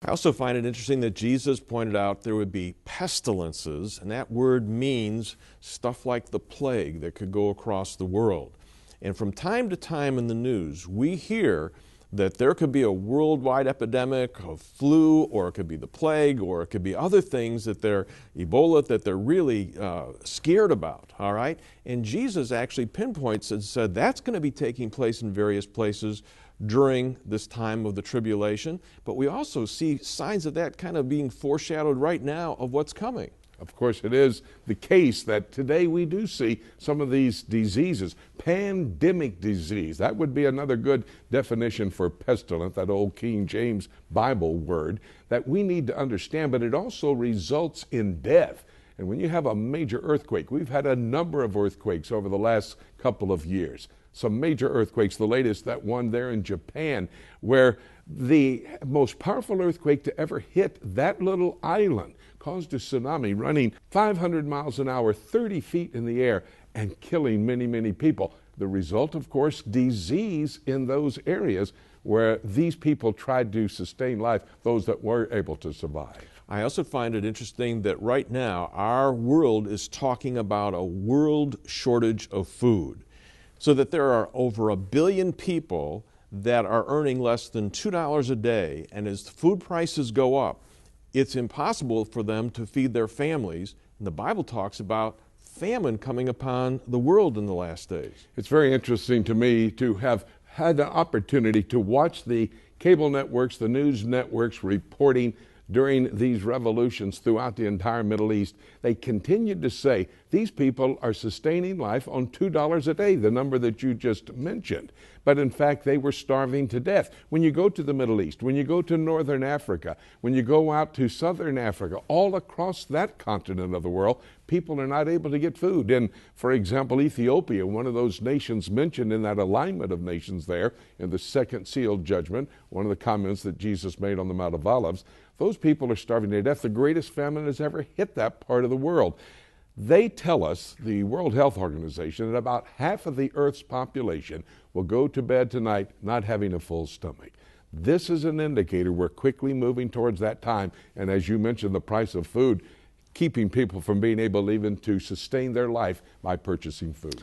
I also find it interesting that Jesus pointed out there would be pestilences, and that word means stuff like the plague that could go across the world. And from time to time in the news, we hear that there could be a worldwide epidemic of flu, or it could be the plague, or it could be other things that they're Ebola that they're really scared about, all right? And Jesus actually pinpoints and said that's going to be taking place in various places during this time of the tribulation. But we also see signs of that kind of being foreshadowed right now of what's coming. Of course, it is the case that today we do see some of these diseases. Pandemic disease, that would be another good definition for pestilence, that old King James Bible word that we need to understand, but it also results in death. And when you have a major earthquake, we've had a number of earthquakes over the last couple of years. Some major earthquakes, the latest, that one there in Japan, where the most powerful earthquake to ever hit that little island caused a tsunami running 500 miles an hour, 30 feet in the air, and killing many, many people. The result, of course, disease in those areas where these people tried to sustain life, those that were able to survive. I also find it interesting that right now our world is talking about a world shortage of food, so that there are over 1 billion people that are earning less than $2 a day, and as food prices go up, it's impossible for them to feed their families. And the Bible talks about famine coming upon the world in the last days. It's very interesting to me to have had the opportunity to watch the cable networks, the news networks reporting during these revolutions throughout the entire Middle East. They continued to say these people are sustaining life on $2 a day, the number that you just mentioned. But in fact, they were starving to death. When you go to the Middle East, when you go to Northern Africa, when you go out to Southern Africa, all across that continent of the world, people are not able to get food. And for example, Ethiopia, one of those nations mentioned in that alignment of nations there in the second seal judgment, one of the comments that Jesus made on the Mount of Olives, those people are starving to death. The greatest famine has ever hit that part of the world. They tell us, the World Health Organization, that about half of the Earth's population will go to bed tonight not having a full stomach. This is an indicator we're quickly moving towards that time. And as you mentioned, the price of food, keeping people from being able even to sustain their life by purchasing food.